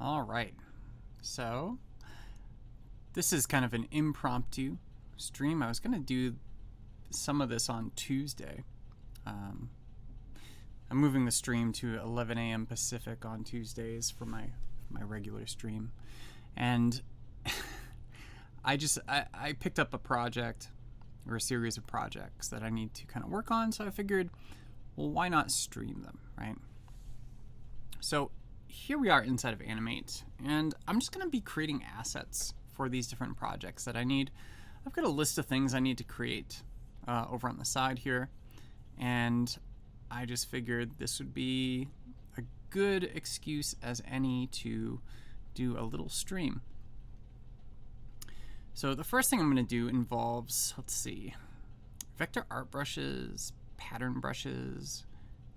All right, so this is kind of an impromptu stream. I was going to do some of this on Tuesday. I'm moving the stream to 11 a.m. Pacific on Tuesdays for my regular stream. And I picked up a project or a series of projects that I need to kind of work on. So I figured, well, why not stream them, right? So here we are inside of Animate, and I'm just going to be creating assets for these different projects that I need. I've got a list of things I need to create over on the side here, and I just figured this would be a good excuse as any to do a little stream. So the first thing I'm going to do involves, let's see, vector art brushes, pattern brushes,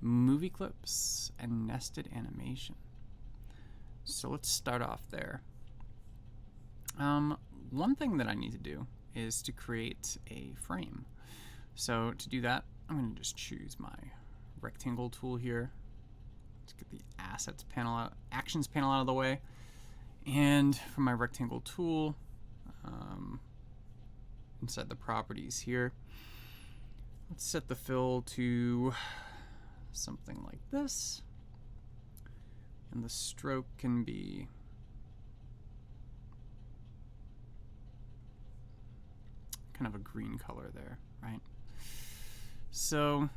movie clips, and nested animation. So let's start off there. One thing that I need to do is to create a frame. So to do that, I'm going to just choose my rectangle tool here. Let's get the assets panel out, actions panel out of the way. And from my rectangle tool, inside the properties here, let's set the fill to something like this. And the stroke can be kind of a green color there, right? So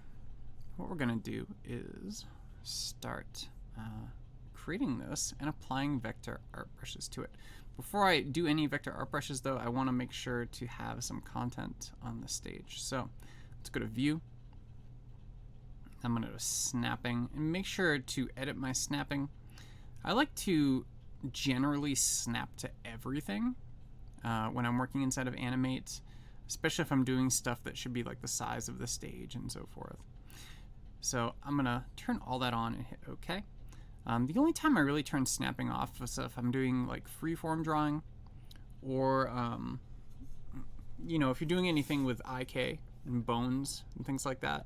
what we're going to do is start creating this and applying vector art brushes to it. Before I do any vector art brushes, though, I want to make sure to have some content on the stage. So let's go to View. I'm going to go to Snapping and make sure to edit my snapping. I like to generally snap to everything when I'm working inside of Animate, especially if I'm doing stuff that should be like the size of the stage and so forth. So I'm going to turn all that on and hit OK. The only time I really turn snapping off is if I'm doing like freeform drawing, or you know, if you're doing anything with IK and bones and things like that.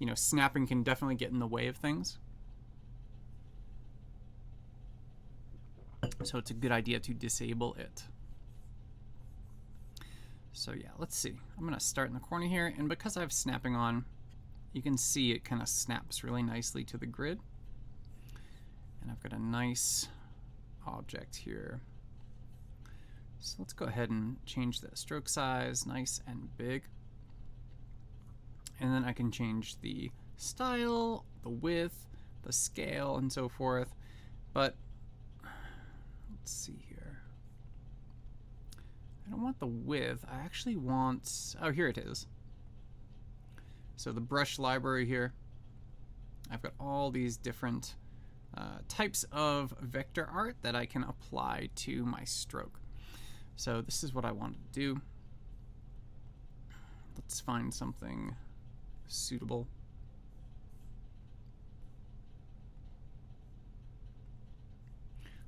You know, snapping can definitely get in the way of things. So it's a good idea to disable it. So yeah, let's see. I'm going to start in the corner here, and because I have snapping on, you can see it kind of snaps really nicely to the grid. And I've got a nice object here. So let's go ahead and change the stroke size, nice and big. And then I can change the style, the width, the scale, and so forth. But let's see here. I don't want the width. I actually want, oh, here it is. So the brush library here, I've got all these different types of vector art that I can apply to my stroke. So this is what I want to do. Let's find something suitable.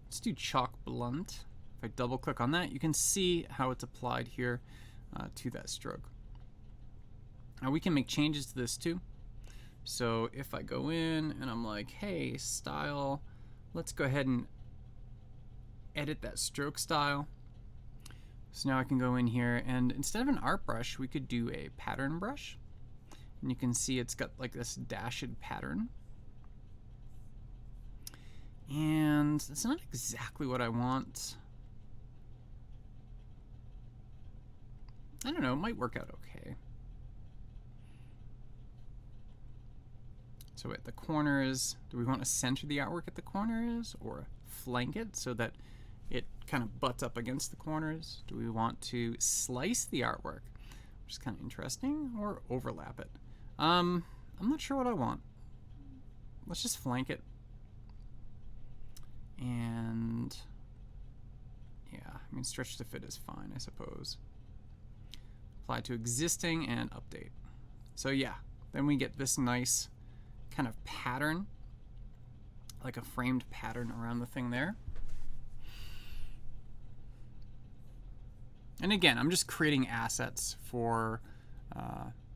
Let's do chalk blunt. If I double click on that, you can see how it's applied here to that stroke. Now we can make changes to this too. So if I go in and I'm like, hey, style, let's go ahead and edit that stroke style. So now I can go in here, and instead of an art brush, we could do a pattern brush. And you can see it's got like this dashed pattern. And it's not exactly what I want. I don't know, it might work out okay. So at the corners, do we want to center the artwork at the corners or flank it so that it kind of butts up against the corners? Do we want to slice the artwork, which is kind of interesting, or overlap it? I'm not sure what I want. Let's just flank it. And yeah, I mean, stretch to fit is fine, I suppose. Apply to existing and update. So yeah, then we get this nice kind of pattern, like a framed pattern around the thing there. And again, I'm just creating assets for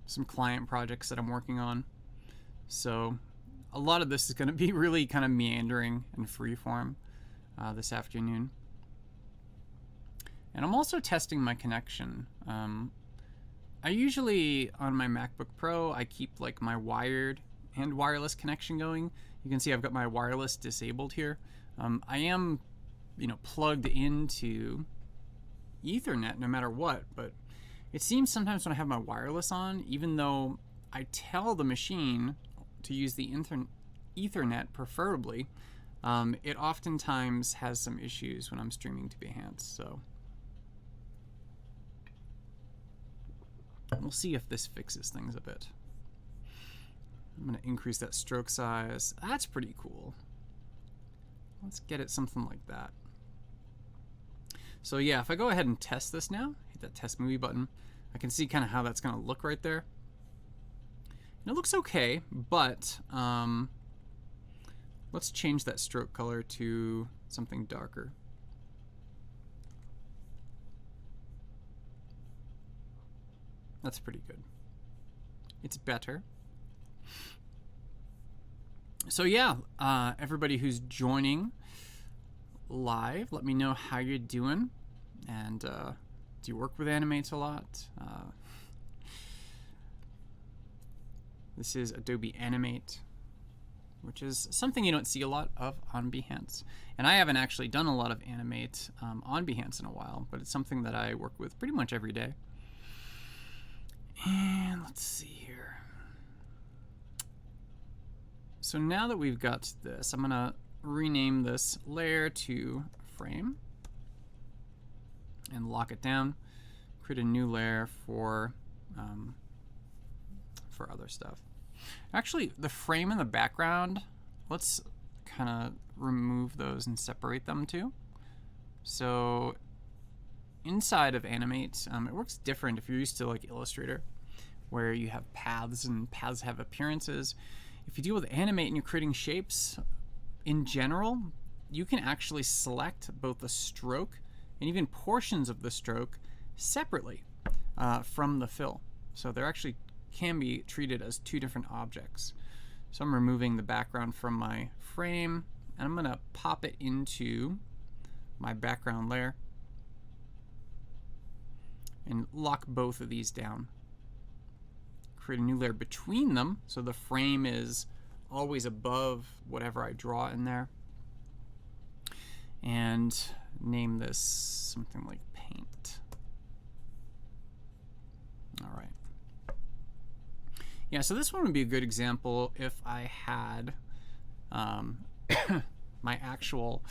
some client projects that I'm working on. So a lot of this is going to be really kind of meandering and freeform this afternoon. And I'm also testing my connection. I usually, on my MacBook Pro, I keep like my wired and wireless connection going. You can see I've got my wireless disabled here. I am, plugged into Ethernet no matter what, but it seems sometimes when I have my wireless on, even though I tell the machine to use the Ethernet preferably, it oftentimes has some issues when I'm streaming to Behance. So we'll see if this fixes things a bit. I'm going to increase that stroke size. That's pretty cool. Let's get it something like that. So yeah, if I go ahead and test this now, hit that test movie button, I can see kind of how that's going to look right there. And it looks okay, but let's change that stroke color to something darker. That's pretty good. It's better. So yeah, everybody who's joining live, let me know how you're doing, and do you work with Animate a lot? This is Adobe Animate, which is something you don't see a lot of on Behance. And I haven't actually done a lot of Animate on Behance in a while, but it's something that I work with pretty much every day. And let's see here. So now that we've got this, I'm going to rename this layer to frame and lock it down. Create a new layer for other stuff. Actually, the frame and the background, let's kind of remove those and separate them too. So inside of Animate, it works different if you're used to like Illustrator, where you have paths and paths have appearances. If you deal with Animate and you're creating shapes, in general, you can actually select both the stroke and even portions of the stroke separately from the fill. So they're actually can be treated as two different objects. So I'm removing the background from my frame, and I'm going to pop it into my background layer and lock both of these down. Create a new layer between them so the frame is always above whatever I draw in there. And name this something like paint. All right. Yeah, so this one would be a good example if I had my actual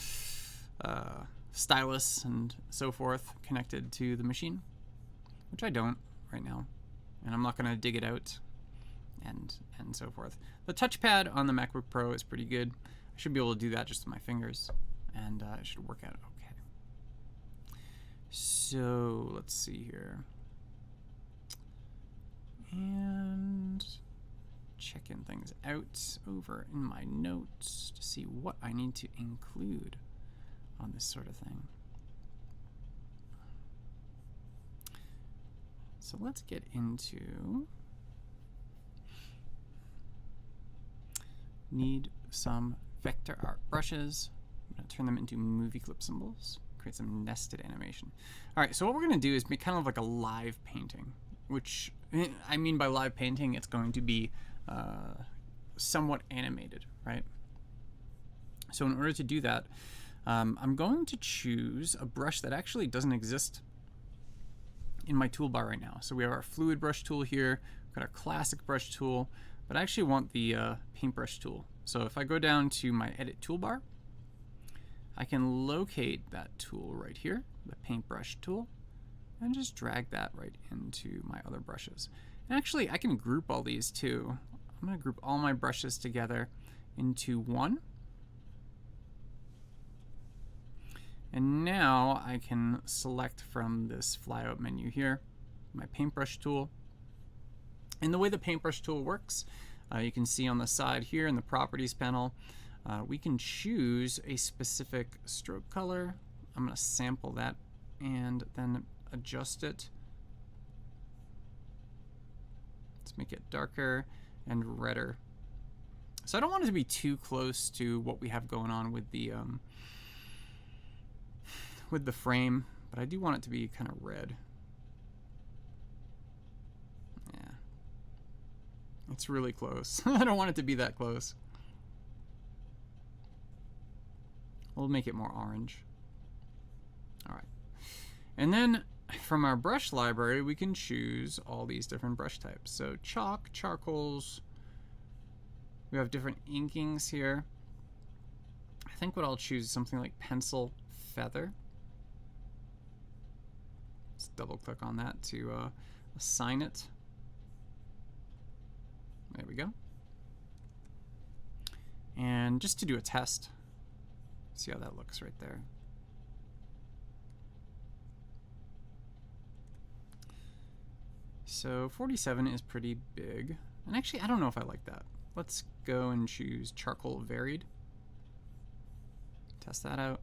stylus and so forth connected to the machine, which I don't right now. And I'm not going to dig it out and so forth. The touchpad on the MacBook Pro is pretty good. I should be able to do that just with my fingers, and it should work out okay. So let's see here. And checking things out over in my notes to see what I need to include on this sort of thing. So let's get into, need some vector art brushes. I'm going to turn them into movie clip symbols, create some nested animation. All right, so what we're going to do is make kind of like a live painting, which I mean by live painting, it's going to be somewhat animated, right? So in order to do that, I'm going to choose a brush that actually doesn't exist in my toolbar right now. So we have our fluid brush tool here, we've got our classic brush tool, but I actually want the paintbrush tool. So if I go down to my edit toolbar, I can locate that tool right here, the paintbrush tool, and just drag that right into my other brushes. And actually, I can group all these too. I'm going to group all my brushes together into one. And now I can select from this flyout menu here my paintbrush tool. And the way the paintbrush tool works, you can see on the side here in the properties panel, we can choose a specific stroke color. I'm going to sample that and then adjust it. Let's make it darker and redder. So I don't want it to be too close to what we have going on with the frame, but I do want it to be kind of red. Yeah. It's really close. I don't want it to be that close. We'll make it more orange. All right. And then from our brush library, we can choose all these different brush types. So chalk, charcoals. We have different inkings here. I think what I'll choose is something like pencil feather. Let's double click on that to assign it. There we go. And just to do a test, see how that looks right there. So 47 is pretty big. And actually, I don't know if I like that. Let's go and choose charcoal varied. Test that out.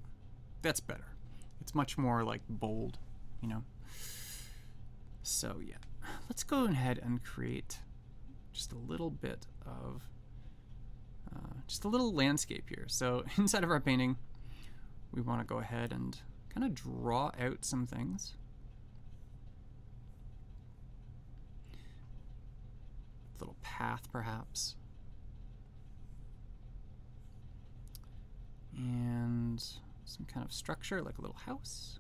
That's better. It's much more like bold, you know. So yeah, let's go ahead and create just a little bit of, just a little landscape here. So inside of our painting, we want to go ahead and kind of draw out some things. A little path, perhaps. And some kind of structure, like a little house,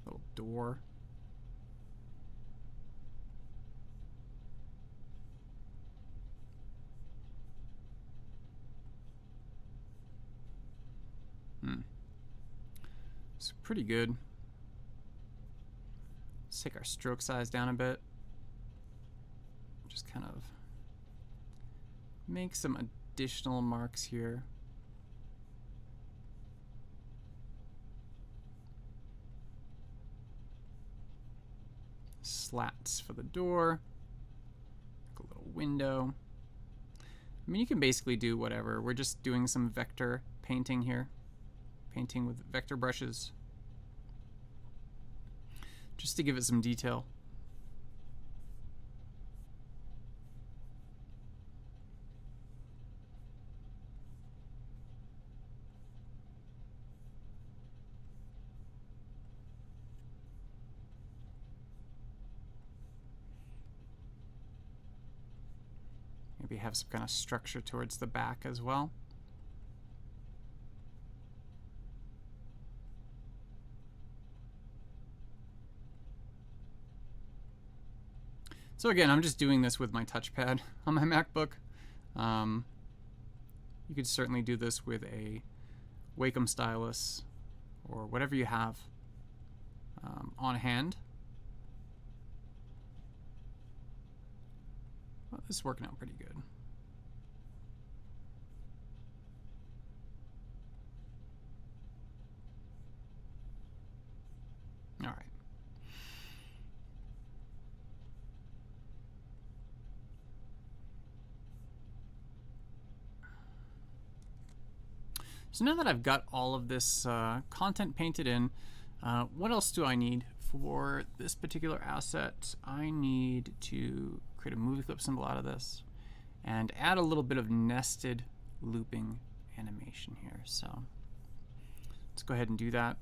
a little door. It's pretty good. Let's take our stroke size down a bit. Just kind of make some additional marks here. Slats for the door, like a little window. I mean, you can basically do whatever. We're just doing some vector painting here, painting with vector brushes, just to give it some detail. Maybe have some kind of structure towards the back as well. So again, I'm just doing this with my touchpad on my MacBook. You could certainly do this with a Wacom stylus or whatever you have on hand. Well, this is working out pretty good. All right. So now that I've got all of this content painted in, what else do I need for this particular asset? I need to create a movie clip symbol out of this and add a little bit of nested looping animation here. So let's go ahead and do that.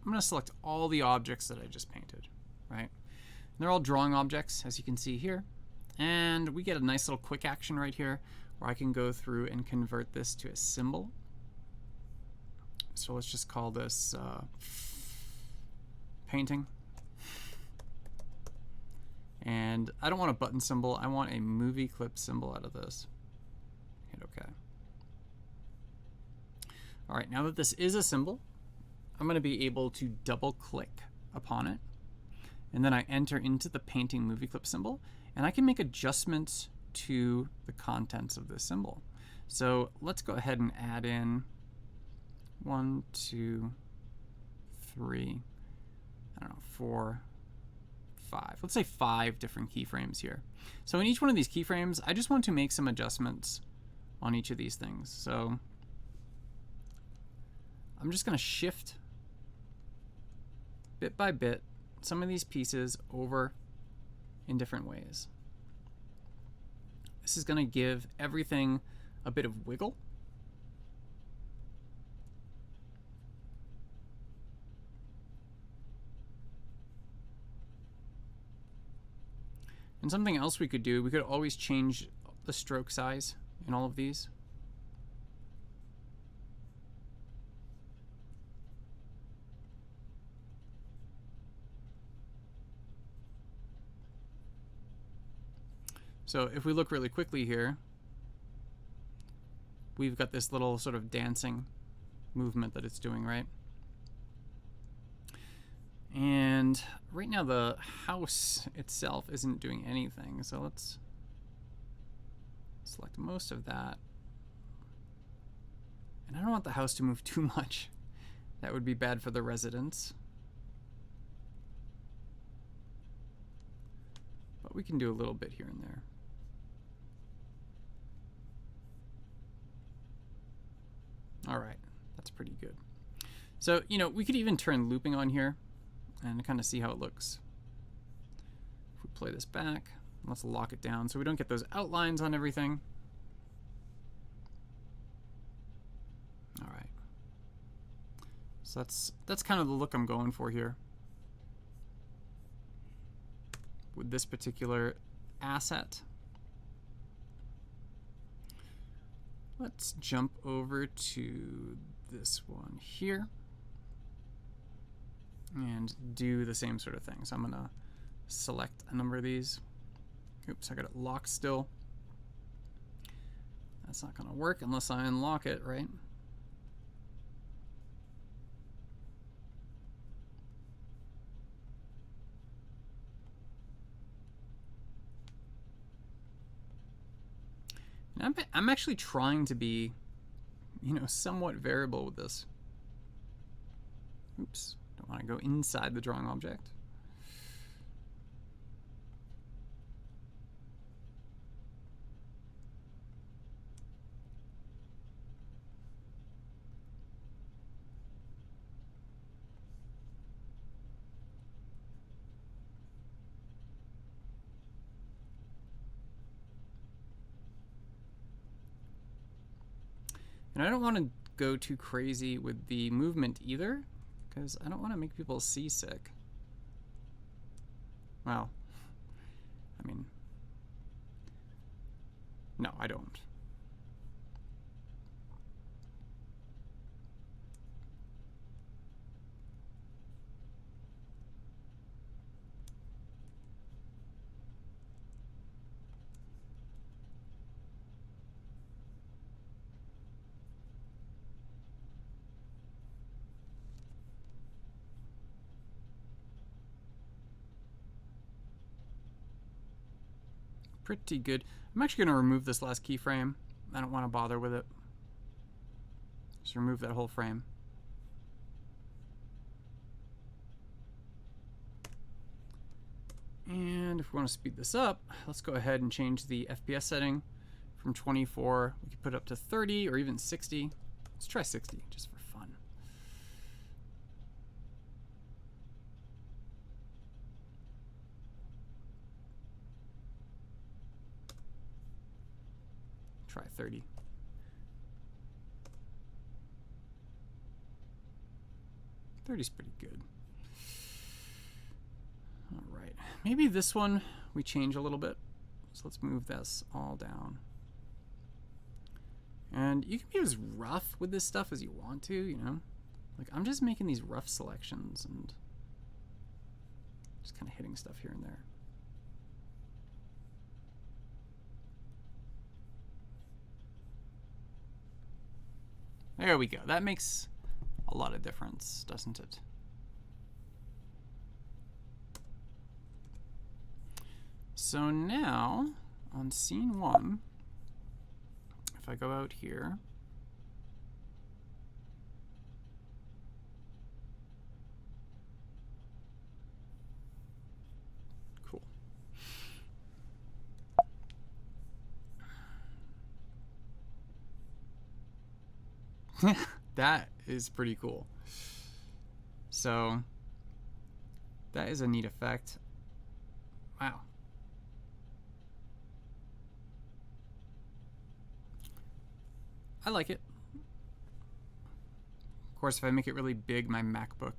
I'm going to select all the objects that I just painted, right? And they're all drawing objects, as you can see here. And we get a nice little quick action right here where I can go through and convert this to a symbol. So let's just call this painting. And I don't want a button symbol. I want a movie clip symbol out of this. Hit OK. All right, now that this is a symbol, I'm going to be able to double click upon it. And then I enter into the painting movie clip symbol. And I can make adjustments to the contents of this symbol. So let's go ahead and add in 1, 2, 3, I don't know, 4, 5. Let's say 5 different keyframes here. So in each one of these keyframes, I just want to make some adjustments on each of these things. So I'm just going to shift bit by bit some of these pieces over in different ways. This is going to give everything a bit of wiggle. And something else we could do, we could always change the stroke size in all of these. So if we look really quickly here, we've got this little sort of dancing movement that it's doing, right? And right now the house itself isn't doing anything, so let's select most of that. And I don't want the house to move too much. That would be bad for the residents. But we can do a little bit here and there. All right, that's pretty good. So, you know, we could even turn looping on here and kind of see how it looks. If we play this back, let's lock it down so we don't get those outlines on everything. All right. So that's kind of the look I'm going for here with this particular asset. Let's jump over to this one here and do the same sort of thing. So I'm going to select a number of these. Oops, I got it locked still. That's not going to work unless I unlock it, right? I'm actually trying to be, you know, somewhat variable with this. Oops, don't want to go inside the drawing object. And I don't want to go too crazy with the movement either, because I don't want to make people seasick. Well, I mean, no, I don't. Pretty good. I'm actually going to remove this last keyframe. I don't want to bother with it. Just remove that whole frame. And if we want to speed this up, let's go ahead and change the FPS setting from 24. We could put it up to 30 or even 60. Let's try 60 just for fun. Try 30. Is pretty good. All right, maybe this one we change a little bit. So let's move this all down. And you can be as rough with this stuff as you want to, you know. Like I'm just making these rough selections and just kind of hitting stuff here and there. There we go. That makes a lot of difference, doesn't it? So now, on scene 1, if I go out here, cool. That is pretty cool. So that is a neat effect. Wow. I like it. Of course, if I make it really big, my MacBook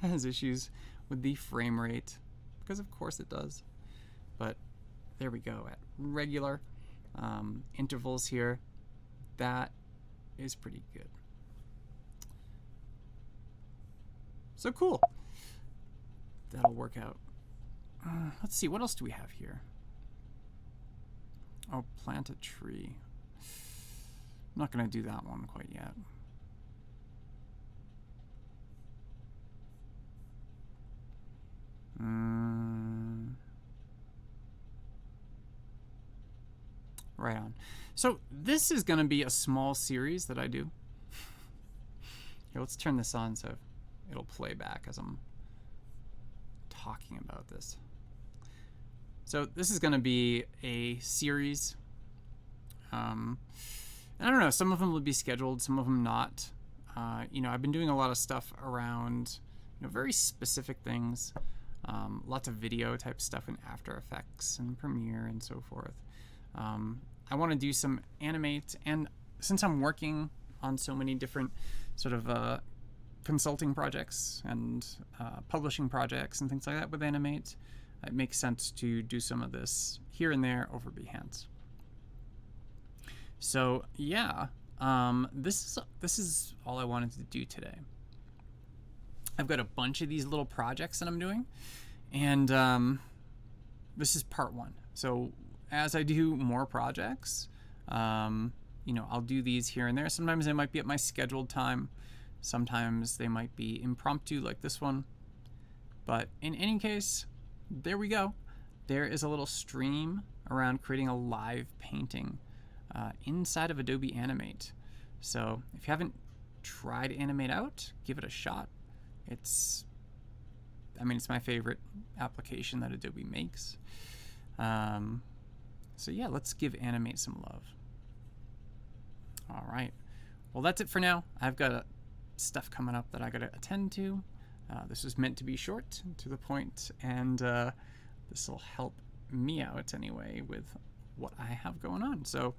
has issues with the frame rate, because of course it does. But there we go, at regular intervals here. That is pretty good. So cool. That'll work out. Let's see, what else do we have here? Oh, plant a tree. I'm not going to do that one quite yet. Right on. So this is going to be a small series that I do. Here, let's turn this on so it'll play back as I'm talking about this. So this is going to be a series. I don't know, some of them will be scheduled, some of them not. You know, I've been doing a lot of stuff around, you know, very specific things. Lots of video type stuff in After Effects and Premiere and so forth. I want to do some Animate, and since I'm working on so many different sort of consulting projects and publishing projects and things like that with Animate, it makes sense to do some of this here and there over Behance. So yeah, this is all I wanted to do today. I've got a bunch of these little projects that I'm doing, and this is part one. So as I do more projects, you know, I'll do these here and there. Sometimes they might be at my scheduled time. Sometimes they might be impromptu like this one. But in any case, there we go. There is a little stream around creating a live painting inside of Adobe Animate. So if you haven't tried Animate out, give it a shot. It's my favorite application that Adobe makes. So yeah, let's give Animate some love. All right. Well, that's it for now. I've got stuff coming up that I got to attend to. This was meant to be short, to the point, and this will help me out anyway with what I have going on. So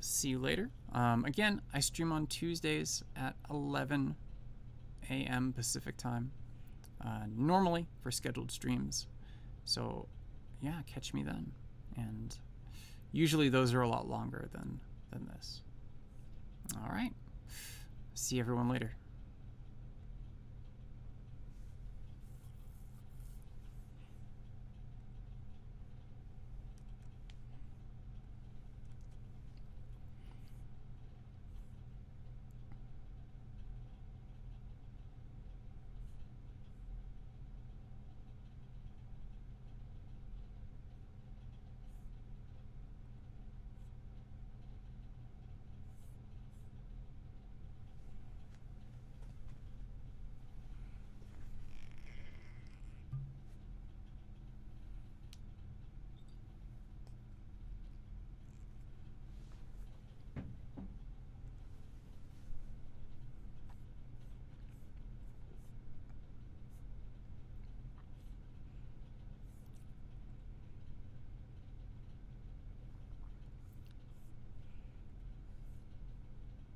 see you later. Again, I stream on Tuesdays at 11 a.m. Pacific time, normally for scheduled streams. So yeah, catch me then. And usually those are a lot longer than this. All right. See everyone later.